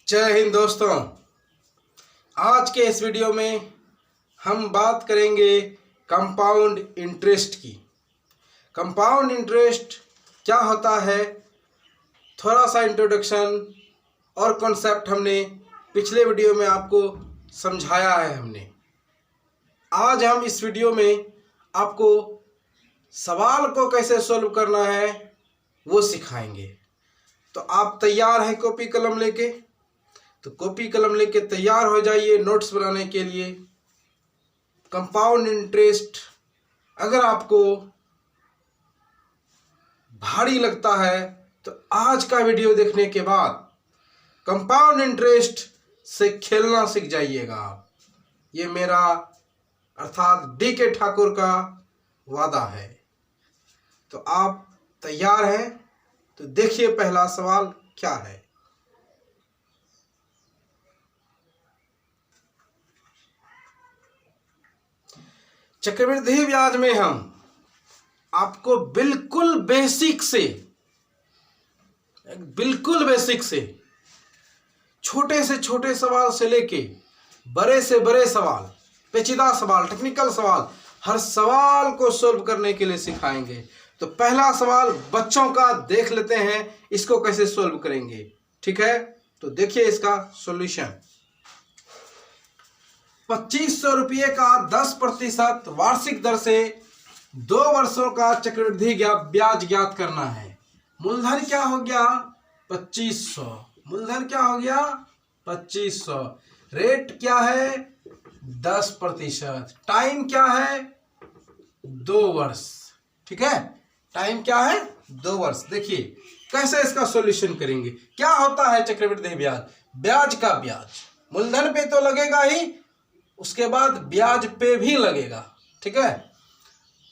जय हिंद दोस्तों। आज के इस वीडियो में हम बात करेंगे कंपाउंड इंटरेस्ट की। कंपाउंड इंटरेस्ट क्या होता है, थोड़ा सा इंट्रोडक्शन और कॉन्सेप्ट हमने पिछले वीडियो में आपको समझाया है। हमने आज हम इस वीडियो में आपको सवाल को कैसे सॉल्व करना है वो सिखाएंगे। तो आप तैयार हैं कॉपी कलम लेके? तो कॉपी कलम लेके तैयार हो जाइए नोट्स बनाने के लिए। कंपाउंड इंटरेस्ट अगर आपको भारी लगता है तो आज का वीडियो देखने के बाद कंपाउंड इंटरेस्ट से खेलना सीख जाइएगा। ये मेरा अर्थात डी.के. ठाकुर का वादा है। तो आप तैयार हैं? तो देखिए पहला सवाल क्या है। चक्रवृद्धि ब्याज में हम आपको बिल्कुल बेसिक से छोटे से छोटे सवाल से लेके बड़े से बड़े सवाल, पेचीदा सवाल, टेक्निकल सवाल, हर सवाल को सॉल्व करने के लिए सिखाएंगे। तो पहला सवाल बच्चों का देख लेते हैं, इसको कैसे सॉल्व करेंगे। ठीक है, तो देखिए इसका सॉल्यूशन। 2500 रुपये का 10% वार्षिक दर से 2 वर्षों का चक्रवृद्धि ब्याज ज्ञात करना है। मूलधन क्या हो गया? 2500। मूलधन क्या हो गया? 2500। रेट क्या है? 10%। टाइम क्या है? 2 वर्ष। ठीक है, टाइम क्या है? 2 वर्ष। देखिए कैसे इसका सॉल्यूशन करेंगे। क्या होता है चक्रवृद्धि ब्याज? ब्याज का ब्याज मूलधन पे तो लगेगा ही, उसके बाद ब्याज पे भी लगेगा। ठीक है,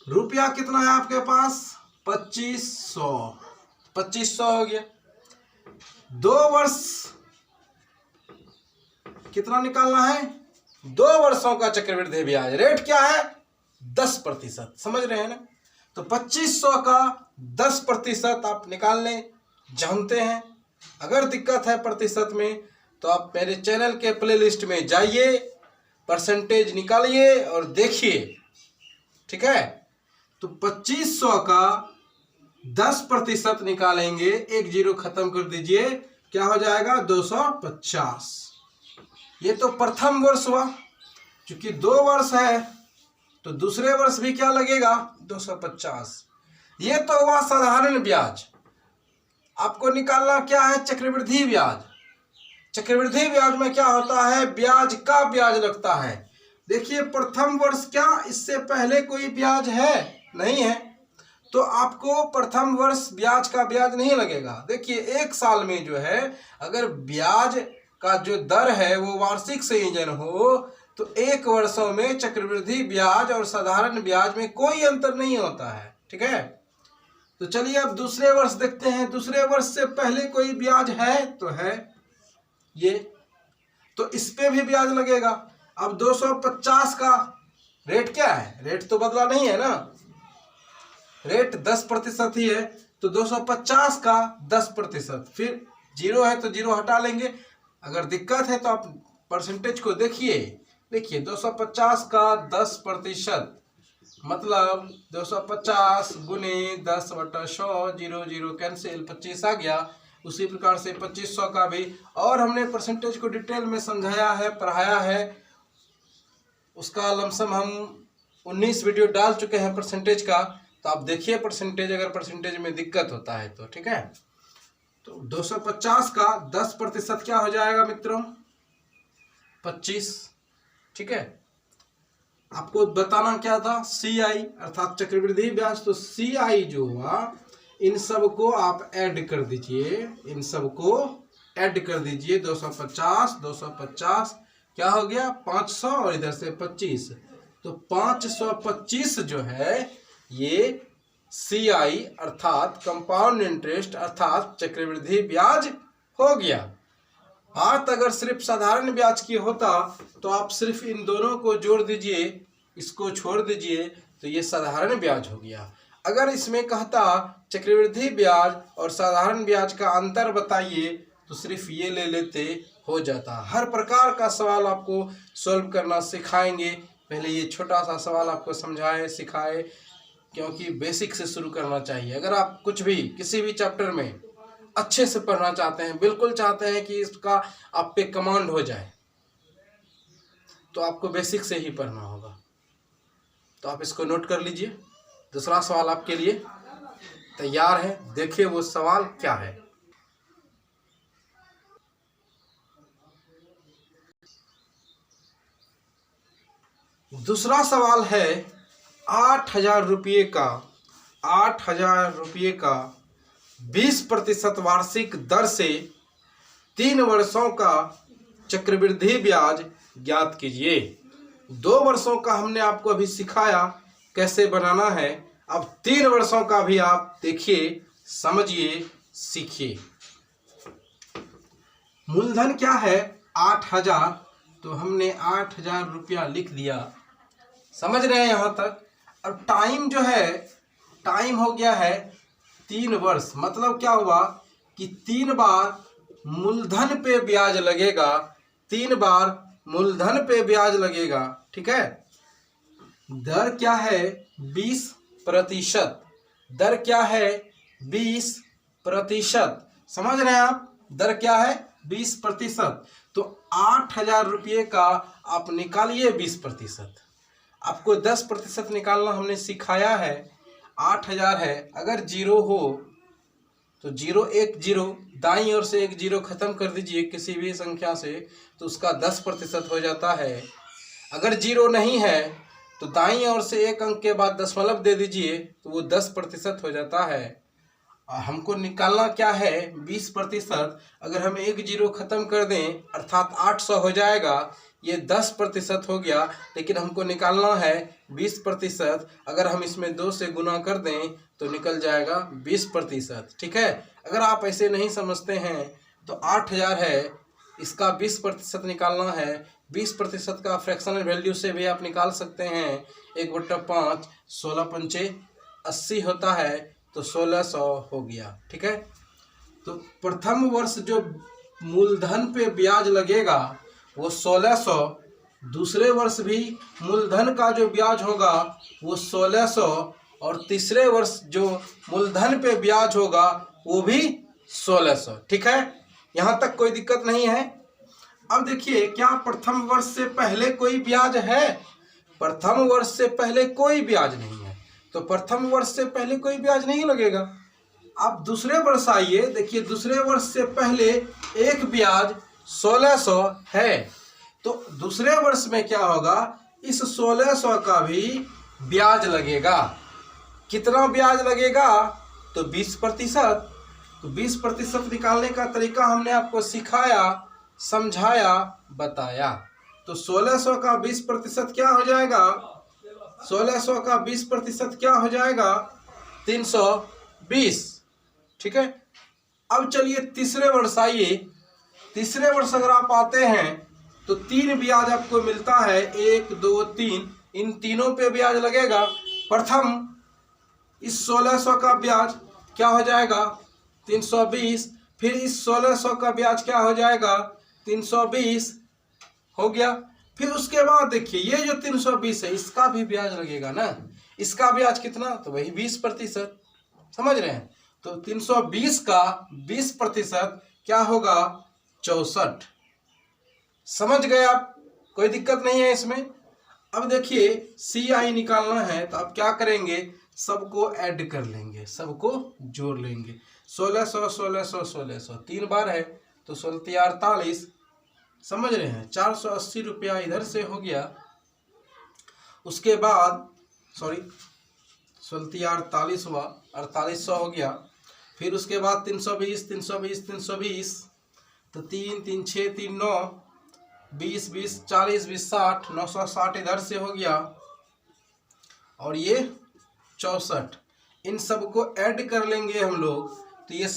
रुपया कितना है आपके पास? 2500। 2500 हो गया। 2 वर्ष कितना निकालना है? 2 वर्षों का चक्रवृद्धि ब्याज। रेट क्या है? 10%। समझ रहे हैं ना? तो 2500 का 10% आप निकाल लें, जानते हैं। अगर दिक्कत है प्रतिशत में तो आप मेरे चैनल के प्लेलिस्ट में जाइए, परसेंटेज निकालिए और देखिए। ठीक है, तो 2500 का 10% निकालेंगे, 1 जीरो खत्म कर दीजिए, क्या हो जाएगा? 250। ये तो प्रथम वर्ष हुआ। क्योंकि 2 वर्ष है तो दूसरे वर्ष भी क्या लगेगा? 250। ये तो हुआ साधारण ब्याज। आपको निकालना क्या है? चक्रवृद्धि ब्याज। चक्रवृद्धि ब्याज में क्या होता है? ब्याज का ब्याज लगता है। देखिए प्रथम वर्ष क्या इससे पहले कोई ब्याज है? नहीं है, तो आपको प्रथम वर्ष ब्याज का ब्याज नहीं लगेगा। देखिए 1 साल में जो है अगर ब्याज का जो दर है वो वार्षिक संयोजन हो तो 1 वर्षों में चक्रवृद्धि ब्याज और साधारण ब्याज में कोई अंतर नहीं होता है। ठीक है, तो चलिए अब दूसरे वर्ष देखते हैं। दूसरे वर्ष से पहले कोई ब्याज है? तो है ये, तो इस पे भी ब्याज लगेगा। अब 250 का रेट क्या है? रेट तो बदला नहीं है ना, रेट 10% ही है। तो 250 का 10%, फिर जीरो है तो जीरो हटा लेंगे। अगर दिक्कत है तो आप परसेंटेज को देखिए। देखिए 250 का 10% मतलब 250 गुने 10/100, 0 0 कैंसिल, 25 आ गया। उसी प्रकार से 2500 का भी, और हमने परसेंटेज को डिटेल में समझाया है, पढ़ाया है। उसका लमसम हम 19 वीडियो डाल चुके हैं परसेंटेज का, तो आप देखिए परसेंटेज, अगर परसेंटेज में दिक्कत होता है तो। ठीक है, तो 250 का 10% क्या हो जाएगा मित्रों? 25। ठीक है, आपको बताना क्या था? CI अर्थात चक्रवृद्धि ब्याज। तो CI जो हुआ, इन सब को आप ऐड कर दीजिए, इन सब को ऐड कर दीजिए। 250 क्या हो गया? 500, और इधर से 25, तो 525 जो है ये CI अर्थात कंपाउंड इंटरेस्ट अर्थात चक्रवृद्धि ब्याज हो गया। बात अगर सिर्फ साधारण ब्याज की होता तो आप सिर्फ इन दोनों को जोड़ दीजिए, इसको छोड़ दीजिए, तो ये साधारण ब्याज हो गया। अगर इसमें कहता चक्रवृद्धि ब्याज और साधारण ब्याज का अंतर बताइए तो सिर्फ ये ले लेते हो जाता। हर प्रकार का सवाल आपको सॉल्व करना सिखाएंगे। पहले ये छोटा सा सवाल आपको समझाए सिखाए, क्योंकि बेसिक से शुरू करना चाहिए। अगर आप कुछ भी किसी भी चैप्टर में अच्छे से पढ़ना चाहते हैं, बिल्कुल चाहते हैं कि इसका आप पे कमांड हो जाए, तो आपको बेसिक से ही पढ़ना होगा। तो आप इसको नोट कर लीजिए। दूसरा सवाल आपके लिए तैयार है, देखिए वो सवाल क्या है। दूसरा सवाल है 8,000 रुपये का 20% वार्षिक दर से 3 वर्षों का चक्रवृद्धि ब्याज ज्ञात कीजिए। 2 वर्षों का हमने आपको अभी सिखाया कैसे बनाना है। अब 3 वर्षों का भी आप देखिए, समझिए, सीखिए। मूलधन क्या है? 8,000। तो हमने 8,000 रुपया लिख दिया। समझ रहे हैं यहाँ तक? अब टाइम जो है, टाइम हो गया है 3 वर्ष। मतलब क्या हुआ कि 3 बार मूलधन पे ब्याज लगेगा, 3 बार मूलधन पे ब्याज लगेगा। ठीक है। दर क्या है? 20%। दर क्या है? 20%। समझ रहे हैं आप? दर क्या है? 20%। तो 8,000 रुपये का आप निकालिए 20%। आपको 10% निकालना हमने सिखाया है। 8,000 है, अगर 0 हो तो 0 1 0, दाईं ओर से एक 0 खत्म कर दीजिए किसी भी संख्या से, तो उसका 10% हो जाता है। अगर 0 नहीं है तो दाईं ओर से एक अंक के बाद दशमलव दे दीजिए, तो वो 10% हो जाता है। हमको निकालना क्या है? 20%। अगर हम एक 0 खत्म कर दें अर्थात 800 हो जाएगा। ये 10% हो गया, लेकिन हमको निकालना है 20%। अगर हम इसमें 2 से गुना कर दें तो निकल जाएगा 20%। ठीक है। अगर आप ऐसे नहीं समझते हैं तो 8,000 है, इसका 20% निकालना है। 20% का फ्रैक्शनल वैल्यू से भी आप निकाल सकते हैं। 1/5, 16 पंचे 80 होता है, तो 1600 हो गया। ठीक है। तो प्रथम वर्ष जो मूलधन पे ब्याज लगेगा वो 1600। दूसरे वर्ष भी मूलधन का जो ब्याज होगा वो 1600, और तीसरे वर्ष जो मूलधन पे ब्याज होगा वो भी 1600। ठीक है। यहाँ तक कोई दिक्कत नहीं है। अब देखिए, क्या प्रथम वर्ष से पहले कोई ब्याज है? प्रथम वर्ष से पहले कोई ब्याज नहीं है, तो प्रथम वर्ष से पहले कोई ब्याज नहीं लगेगा। अब दूसरे वर्ष आइए, देखिए दूसरे वर्ष से पहले एक ब्याज 1600 है, तो दूसरे वर्ष में क्या होगा? इस 1600 का भी ब्याज लगेगा। कितना ब्याज लगेगा? तो 20%। तो 20% निकालने का तरीका हमने आपको सिखाया, समझाया, बताया। तो 1600 का 20% क्या हो जाएगा? 1600 का 20% क्या हो जाएगा? 320। ठीक है। अब चलिए तीसरे वर्ष आइए। तीसरे वर्ष अगर आप आते हैं तो 3 ब्याज आपको मिलता है, 1 2 3। इन तीनों पे ब्याज लगेगा। प्रथम इस 1600 का ब्याज क्या हो जाएगा? 320। फिर इस 1600 का ब्याज क्या हो जाएगा? 320 हो गया। फिर उसके बाद देखिए, ये जो 320 है इसका भी ब्याज लगेगा ना। इसका ब्याज कितना? तो वही 20%। समझ रहे हैं? तो 320 का 20% क्या होगा? 64। समझ गए आप? कोई दिक्कत नहीं है इसमें। अब देखिए CI निकालना है, तो आप क्या करेंगे? सबको ऐड कर लेंगे, सबको जोड़ लेंगे। 1600 1600 1600 3 बार है, तो 16 48। समझ रहे हैं? 480 रुपया इधर से हो गया। उसके बाद 16 48 हुआ, 4800 हो गया। फिर उसके बाद 320 320 320, तो 3 3 6 3 9, 20 20 40 20 60, 960 इधर से हो गया, और ये 64। इन सबको ऐड कर लेंगे हम लोग, तो ये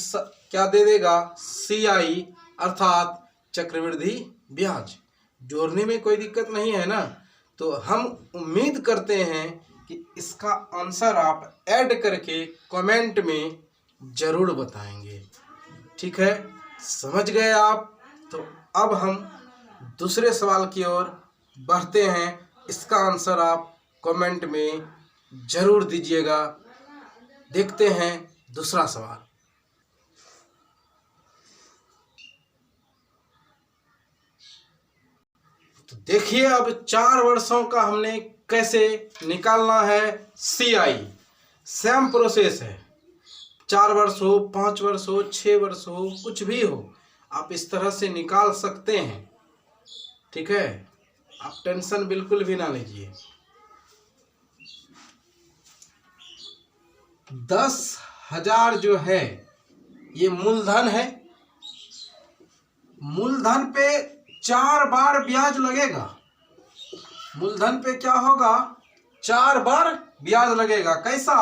क्या दे देगा? CI अर्थात चक्रवृद्धि ब्याज। जोड़ने में कोई दिक्कत नहीं है ना। तो हम उम्मीद करते हैं कि इसका आंसर आप ऐड करके कमेंट में जरूर बताएंगे। ठीक है। समझ गए आप? तो अब हम दूसरे सवाल की ओर बढ़ते हैं। इसका आंसर आप कमेंट में जरूर दीजिएगा। देखते हैं दूसरा सवाल। तो देखिए, अब 4 वर्षों का हमने कैसे निकालना है CI। सेम प्रोसेस है। 4 वर्ष हो, 5 वर्ष हो, 6 वर्ष हो, कुछ भी हो, आप इस तरह से निकाल सकते हैं। ठीक है, आप टेंशन बिल्कुल भी ना लीजिए। 10,000 जो है ये मूलधन है। मूलधन पे 4 बार ब्याज लगेगा। मूलधन पे क्या होगा? 4 बार ब्याज लगेगा। कैसा?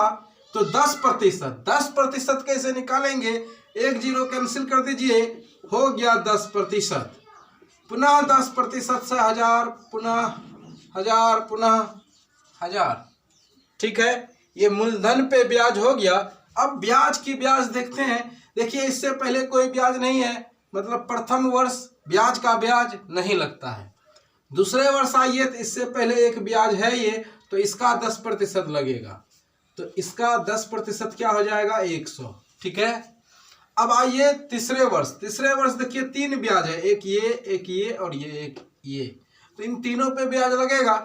तो 10%। 10% कैसे निकालेंगे? एक जीरो कैंसिल कर दीजिए, हो गया 10%। पुनः 10% से 1000, पुनः 1000, पुनः 1000। ठीक है, ये मूलधन पे ब्याज हो गया। अब ब्याज की ब्याज देखते हैं। देखिए, इससे पहले कोई ब्याज नहीं है, मतलब प्रथम वर्ष ब्याज का ब्याज नहीं लगता है। दूसरे वर्ष आइए तो इससे पहले एक ब्याज है ये, तो इसका 10% लगेगा। तो इसका 10% क्या हो जाएगा? 100। ठीक है, अब आइए तीसरे वर्ष। तीसरे वर्ष देखिए 3 ब्याज है, एक ये और एक ये। तो इन तीनों पे ब्याज लगेगा।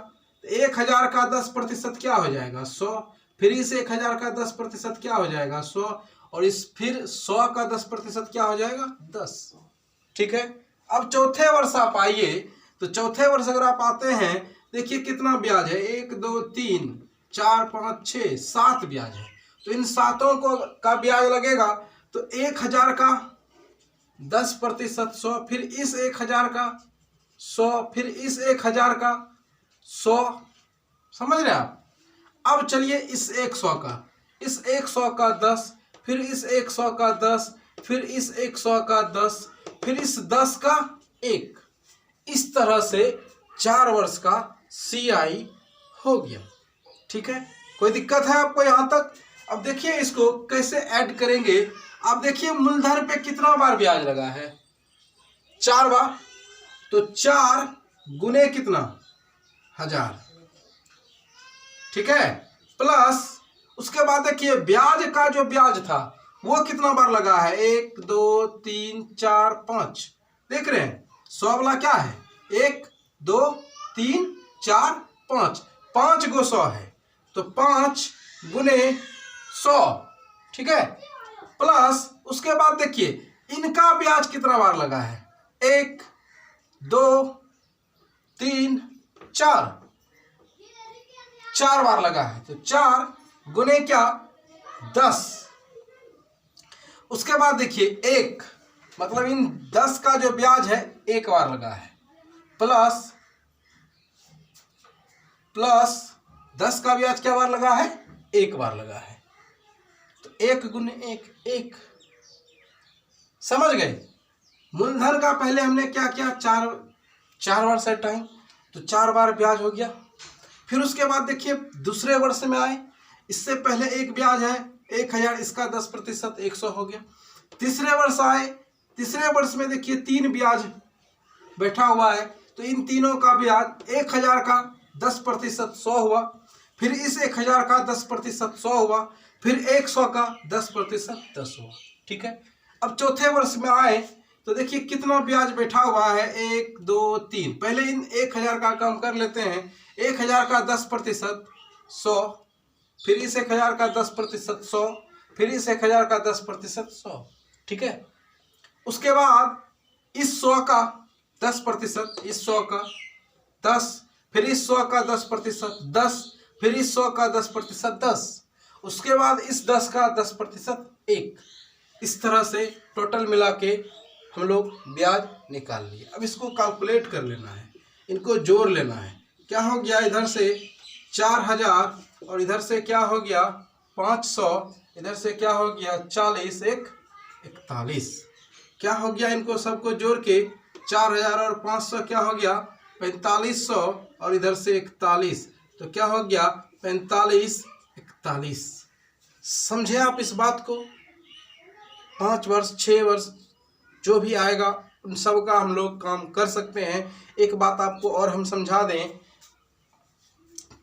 तो 1000 का 10% क्या हो जाएगा? 100। फिर इस 1000 का 10% क्या हो जाएगा? 100। और इस फिर 100 का 10% क्या हो जाएगा? 10। ठीक है, अब चौथे वर्ष आप आइए। तो चौथे वर्ष अगर आप आते हैं, देखिए कितना ब्याज है? 1 2 3 4 5 6 7 ब्याज है। तो इन सातों को का ब्याज लगेगा। तो 1000 का 10% 100, फिर इस 1000 का 100, फिर इस 1000 का 100। समझ रहे आप? अब चलिए इस 100 का, इस 100 का 10, फिर इस 100 का 10, फिर इस 100 का 10, फिर इस 10 का 1। इस तरह से 4 वर्ष का CI हो गया। ठीक है, कोई दिक्कत है आपको यहां तक? अब देखिए इसको कैसे ऐड करेंगे। अब देखिए मूलधन पे कितना बार ब्याज लगा है? 4 बार। तो 4 गुने कितना? 1000। ठीक है, प्लस उसके बाद देखिए ब्याज का जो ब्याज था वो कितना बार लगा है? 1 2 3 4 5। देख रहे हैं 100 वाला क्या है? 1 2 3 4 5, 5 गो 100 है। तो 5 गुने 100। ठीक है, प्लस उसके बाद देखिए इनका ब्याज कितना बार लगा है? 1 2 3 4, 4 बार लगा है। तो 4 गुने क्या? 10। उसके बाद देखिए 1, मतलब इन 10 का जो ब्याज है 1 बार लगा है, प्लस 10 का ब्याज क्या बार लगा है? 1 बार लगा है। तो 1 गुने 1 1। समझ गए? मूलधन का पहले हमने क्या किया? 4 बार से टाइम, तो 4 बार ब्याज हो गया। फिर उसके बाद देखिए दूसरे वर्ष में आए, इससे पहले एक ब्याज है 1000, इसका 10% 100 हो गया। तीसरे वर्ष आए, तीसरे वर्ष में देखिए 3 ब्याज बैठा हुआ है। तो इन तीनों का ब्याज 1000 का 10% 100 हुआ, फिर इस 1000 का 10% 100 हुआ, फिर 100 का 10% 10 हुआ। ठीक है, अब चौथे वर्ष में आए तो देखिए कितना ब्याज बैठा हुआ है? 1 2 3। पहले इन 1000 का काम कर लेते हैं। 1000 का 10% 100, फिर इस 1000 का 10% 100, फिर इस 1000 का 10% 100। ठीक है, उसके बाद इस 100 का 10%, इस 100 का 10, फिर इस 100 का 10% 10, फिर इस 100 का 10% 10, उसके बाद इस 10 का 10% 1। इस तरह से टोटल मिला के हम लोग ब्याज निकाल लिए। अब इसको कैलकुलेट कर लेना है, इनको जोड़ लेना है। क्या हो गया? इधर से 4000 और इधर से क्या हो गया? 500, इधर से क्या हो गया? 40 1 41। क्या हो गया? इनको सबको जोड़ के 4000 और 500 क्या हो गया? 4500, और इधर से 41, तो क्या हो गया? 45 41। समझे आप इस बात को? 5 वर्ष, 6 वर्ष, जो भी आएगा उन सब का हम लोग काम कर सकते हैं। एक बात आपको और हम समझा दें,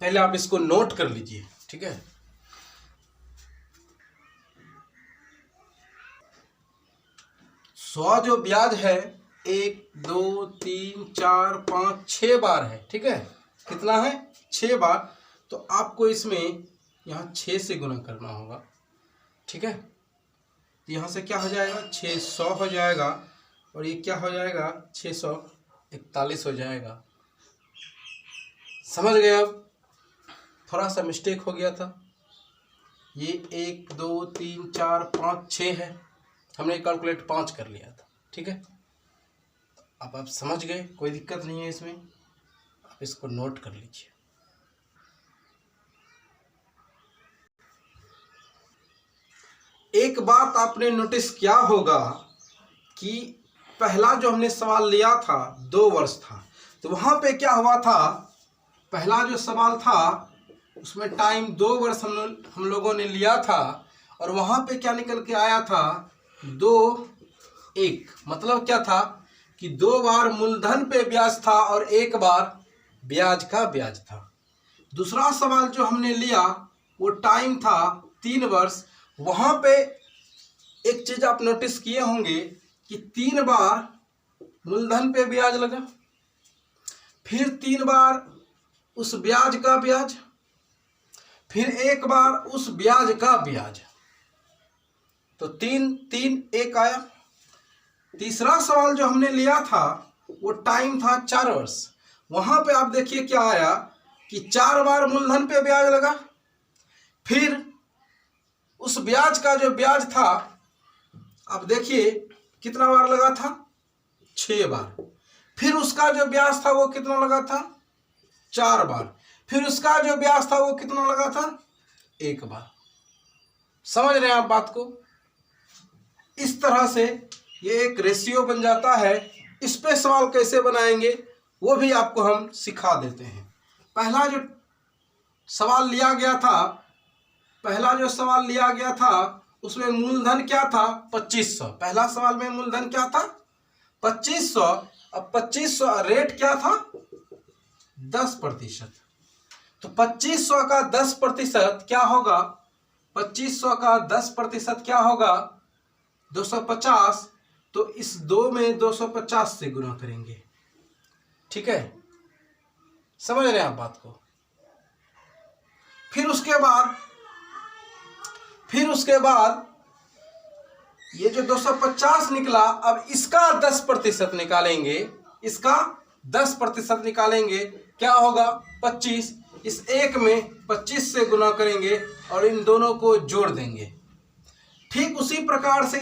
पहले आप इसको नोट कर लीजिए, ठीक है। 100 जो ब्याज है 1 2 3 4 5 6 बार है, ठीक है। कितना है? 6 बार। तो आपको इसमें यहाँ 6 से गुना करना होगा, ठीक है। तो यहाँ से क्या हो जाएगा? 600 हो जाएगा और ये क्या हो जाएगा? 641 हो जाएगा। समझ गए? अब थोड़ा सा मिस्टेक हो गया था। ये 1 2 3 4 5 6 है, हमने कैलकुलेट 5 कर लिया था, ठीक है। अब आप समझ गए, कोई दिक्कत नहीं है इसमें। आप इसको नोट कर लीजिए। एक बात आपने नोटिस किया होगा कि पहला जो हमने सवाल लिया था 2 वर्ष था, तो वहां पे क्या हुआ था? पहला जो सवाल था उसमें टाइम 2 वर्ष हम लोगों ने लिया था और वहां पे क्या निकल के आया था? 2 1। मतलब क्या था कि 2 बार मूलधन पे ब्याज था और 1 बार ब्याज का ब्याज था। दूसरा सवाल जो हमने लिया वो टाइम था 3 वर्ष। वहां पे एक चीज आप नोटिस किए होंगे कि 3 बार मूलधन पे ब्याज लगा, फिर 3 बार उस ब्याज का ब्याज, फिर 1 बार उस ब्याज का ब्याज। तो 3 3 1 आया। तीसरा सवाल जो हमने लिया था वो टाइम था 4 वर्ष। वहां पे आप देखिए क्या आया कि 4 बार मूलधन पे ब्याज लगा, फिर उस ब्याज का जो ब्याज था आप देखिए कितना बार लगा था? 6 बार। फिर उसका जो ब्याज था वो कितना लगा था? 4 बार। फिर उसका जो ब्याज था वो कितना लगा था? 1 बार। समझ रहे हैं आप बात को? इस तरह से ये एक रेशियो बन जाता है। इस पे सवाल कैसे बनाएंगे वो भी आपको हम सिखा देते हैं। पहला जो सवाल लिया गया था उसमें मूलधन क्या था? 2500। पहला सवाल में मूलधन क्या था? 2500। अब 2500 रेट क्या था? 10%। तो 2500 का 10% क्या होगा? 2500 का 10% क्या होगा? 250। तो इस 2 में 250 से गुना करेंगे, ठीक है। समझ रहे हैं आप बात को? फिर उसके बाद ये जो 250 निकला, अब इसका 10% निकालेंगे। इसका 10% निकालेंगे, क्या होगा? 25। इस 1 में 25 से गुना करेंगे और इन दोनों को जोड़ देंगे। ठीक उसी प्रकार से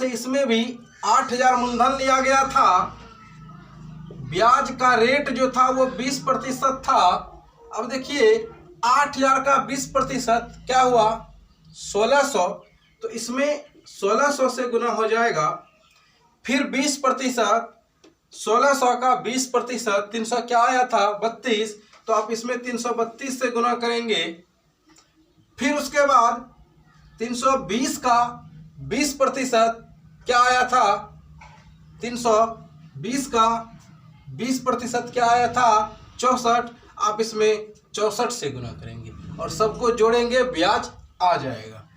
इसमें भी 8000 मूलधन लिया गया था। ब्याज का रेट जो था वो 20% था। अब देखिए 8000 का 20% क्या हुआ? 1600। तो इसमें 1600 से गुना हो जाएगा। फिर 20%, 1600 का 20%, 300 क्या आया था? 32। तो आप इसमें 332 से गुना करेंगे। फिर उसके बाद 320 का 20% क्या आया था? 320 का 20% क्या आया था? 64। आप इसमें 64 से गुना करेंगे और सबको जोड़ेंगे, ब्याज आ जाएगा।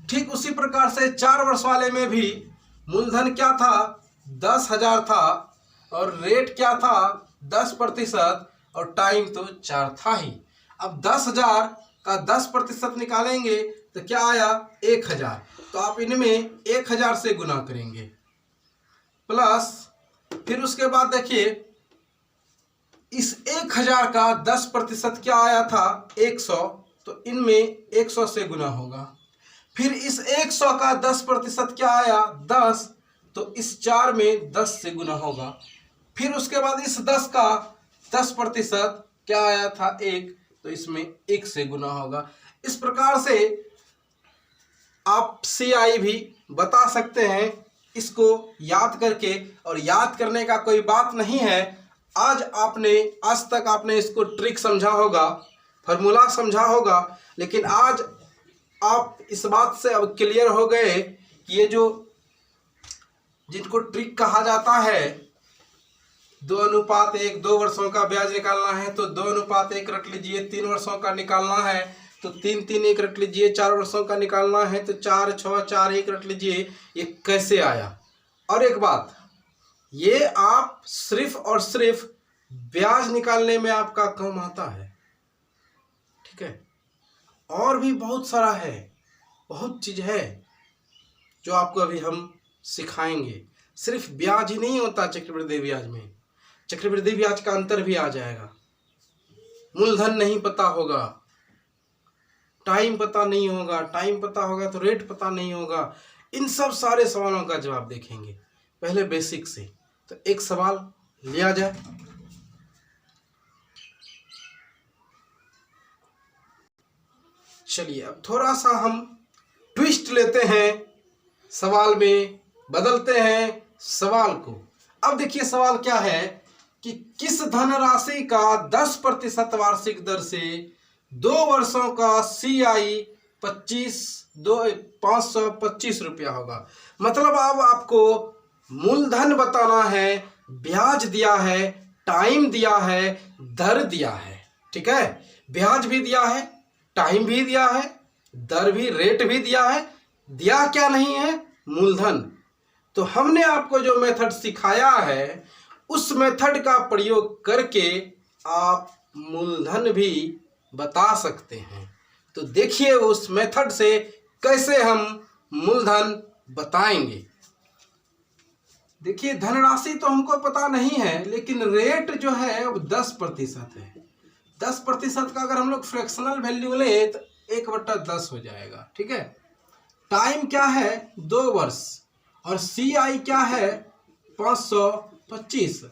ठीक उसी प्रकार से 4 वर्ष वाले में भी मूलधन क्या था? 10,000 था और रेट क्या था? 10% और टाइम तो 4 था ही। अब 10,000 का 10% निकालेंगे तो क्या आया? 1,000। तो आप इनमें 1,000 से गुना करेंगे प्लस, फिर उसके बाद देखिए इस 1,000 का 10% क्या आया था? 100। तो इनमें 100 से गुना होगा। फिर इस 100 का 10% क्या आया? 10। तो इस 4 में 10 से गुना होगा। फिर उसके बाद इस 10 का 10% क्या आया था? 1। तो इसमें 1 से गुना होगा। इस प्रकार से आप CI भी बता सकते हैं इसको याद करके, और याद करने का कोई बात नहीं है। आज तक आपने इसको ट्रिक समझा होगा, फार्मूला समझा होगा, लेकिन आज आप इस बात से अब क्लियर हो गए कि ये जो जिनको ट्रिक कहा जाता है 2:1, 2 वर्षों का ब्याज निकालना है तो 2:1 रख लीजिए, 3 वर्षों का निकालना है तो 3:1 रख लीजिए, 4 वर्षों का निकालना है तो 4:6, 4:1 रख लीजिए। ये कैसे आया? और एक बात, ये आप सिर्फ और सिर्फ ब्याज निकालने में आपका काम आता है, ठीक है। और भी बहुत सारा है, बहुत चीज़ है जो आपको अभी हम सिखाएंगे। सिर्फ ब्याज ही नहीं होता चक्रवृद्धि ब्याज में, चक्रवृद्धि ब्याज का अंतर भी आ जाएगा। मूलधन नहीं पता होगा, टाइम पता नहीं होगा, टाइम पता होगा तो रेट पता नहीं होगा। इन सब सारे सवालों का जवाब देखेंगे पहले बेसिक से। तो एक सवाल लिया जाए। चलिए अब थोड़ा सा हम ट्विस्ट लेते हैं सवाल में, बदलते हैं सवाल को। अब देखिए सवाल क्या है कि किस धनराशि का 10% वार्षिक दर से 2 वर्षों का CI 525 रुपया होगा। मतलब अब आपको मूलधन बताना है, ब्याज दिया है, टाइम दिया है, दर दिया है, ठीक है। ब्याज भी दिया है, टाइम भी दिया है, दर भी, रेट भी दिया है। दिया क्या नहीं है? मूलधन। तो हमने आपको जो मेथड सिखाया है उस मेथड का प्रयोग करके आप मूलधन भी बता सकते हैं। तो देखिए उस मेथड से कैसे हम मूलधन बताएंगे। देखिए धनराशि तो हमको पता नहीं है, लेकिन रेट जो है वो 10% है। 10% का अगर हम लोग फ्रैक्शनल वैल्यू लें तो 1/10 हो जाएगा, ठीक है। टाइम क्या है? 2 वर्ष। और CI क्या है? 525।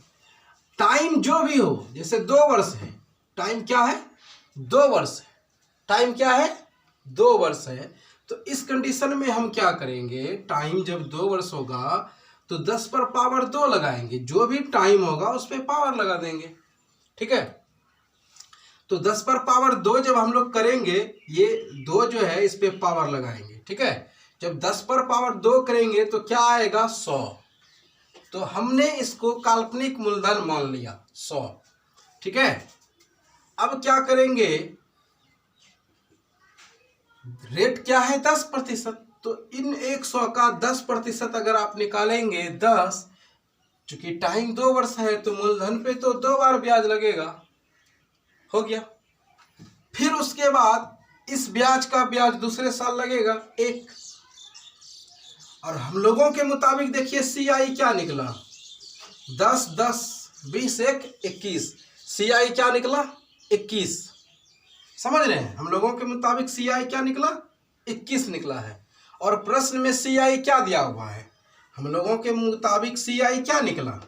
टाइम जो भी हो, जैसे 2 वर्ष है, टाइम क्या है? 2 वर्ष है। टाइम क्या है? 2 वर्ष है। तो इस कंडीशन में हम क्या करेंगे, टाइम जब 2 वर्ष होगा तो 10 पर पावर 2 लगाएंगे, जो भी टाइम होगा उस पर पावर लगा देंगे, ठीक है। तो 10 पर पावर 2 जब हम लोग करेंगे, ये 2 जो है इस पे पावर लगाएंगे, ठीक है। जब 10 पर पावर 2 करेंगे तो क्या आएगा? 100। तो हमने इसको काल्पनिक मूलधन मान लिया 100, ठीक है। अब क्या करेंगे, रेट क्या है? 10%। तो इन 100 का 10% अगर आप निकालेंगे 10, चूंकि टाइम 2 वर्ष है तो मूलधन पे तो 2 बार ब्याज लगेगा, हो गया। फिर उसके बाद इस ब्याज का ब्याज दूसरे साल लगेगा 1। और हम लोगों के मुताबिक देखिए CI क्या निकला? 10, 10, 20, 1, 21। CI क्या निकला? 21। समझ रहे हैं? हम लोगों के मुताबिक CI क्या निकला? 21 निकला है। और प्रश्न में CI क्या दिया हुआ है? हम लोगों के मुताबिक CI क्या निकला?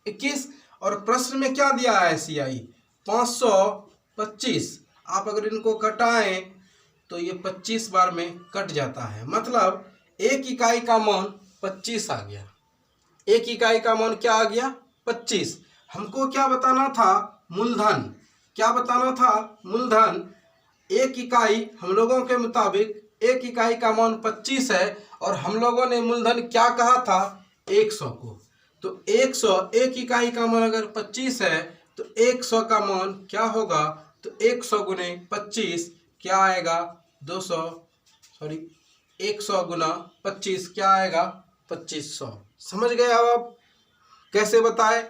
21। और प्रश्न में क्या दिया है? CI 525। आप अगर इनको कटाएं तो ये 25 बार में कट जाता है, मतलब 1 इकाई का मान 25 आ गया। 1 इकाई का मान क्या आ गया? 25। हमको क्या बताना था? मूलधन। क्या बताना था? मूलधन। 1 इकाई, हम लोगों के मुताबिक 1 इकाई का मान 25 है और हम लोगों ने मूलधन क्या कहा था? 100 को। तो 100, 1 इकाई का मान अगर 25 है तो 100 का मान क्या होगा? तो 100 गुने 25 क्या आएगा? 100 गुना 25 क्या आएगा? 2500। समझ गए अब आप कैसे बताए?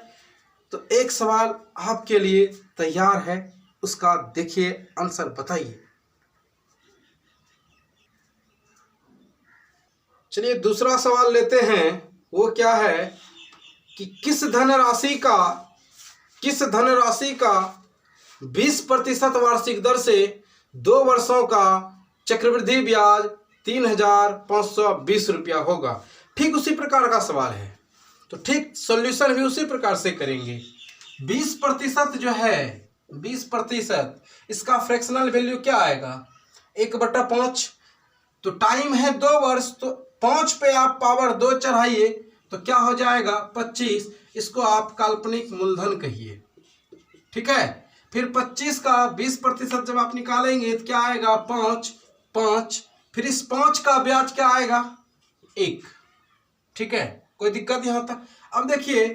तो एक सवाल आपके लिए तैयार है, उसका देखिए आंसर बताइए। चलिए दूसरा सवाल लेते हैं। वो क्या है कि किस धनराशि का 20% वार्षिक दर से 2 वर्षों का चक्रवृद्धि ब्याज 3,520 रुपया होगा। ठीक उसी प्रकार का सवाल है, तो ठीक सॉल्यूशन भी उसी प्रकार से करेंगे। 20% जो है, 20%, इसका फ्रैक्शनल वैल्यू क्या आएगा? 1/5। तो टाइम है 2 वर्ष, तो 5 पे आप पावर 2 चढ़ाइए तो क्या हो जाएगा? 25। इसको आप काल्पनिक मूलधन कहिए, ठीक है। फिर 25 का 20% जब आप निकालेंगे तो क्या आएगा? 5। फिर इस 5 का ब्याज क्या आएगा? 1। ठीक है, कोई दिक्कत यहाँ तक? अब देखिए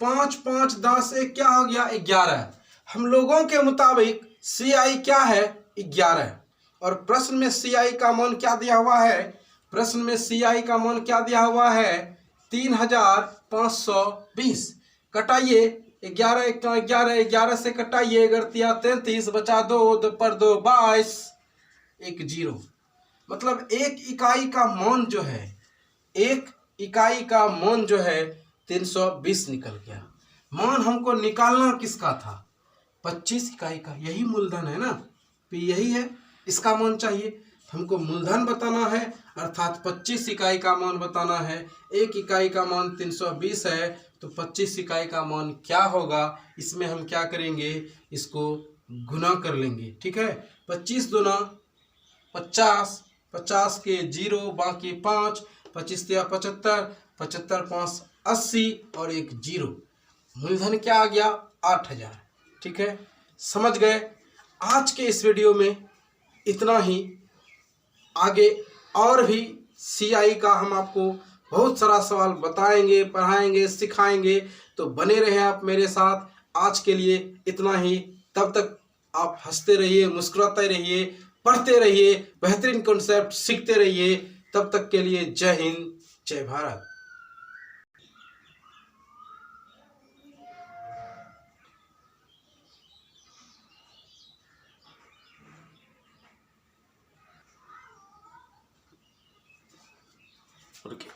5 5 10 1 क्या हो गया? 11। हम लोगों के मुताबिक CI क्या है? 11। और प्रश्न में CI का मान क्या दिया हुआ है? प्रश्न में CI का मान क्या दिया हुआ है? 3520। कटाइए 11 11 11 से कटाइए, 11 33 बचा 2 2 पर 2 22 1 0। मतलब एक इकाई का मान जो है, एक इकाई का मान जो है 320 निकल गया। मान हमको निकालना किसका था? 25 इकाई का। यही मूलधन है ना, तो यही है, इसका मान चाहिए। हमको मूलधन बताना है, अर्थात 25 इकाई का मान बताना है। एक इकाई का मान 320 है, तो 25 इकाई का मान क्या होगा? इसमें हम क्या करेंगे? इसको गुना कर लेंगे। ठीक है, 25 दूना 50, 50 के 0 बाकी 5, 25 या 75, 75 5 80 और एक 0। मूलधन क्या आ गया? 8000। ठीक है, समझ गए? आज के इस वीडियो में इतना ही। आगे और भी CI का हम आपको बहुत सारा सवाल बताएंगे, पढ़ाएंगे, सिखाएंगे, तो बने रहें आप मेरे साथ। आज के लिए इतना ही। तब तक आप हंसते रहिए, मुस्कुराते रहिए, पढ़ते रहिए, बेहतरीन कॉन्सेप्ट सीखते रहिए। तब तक के लिए जय हिंद, जय भारत। Okay.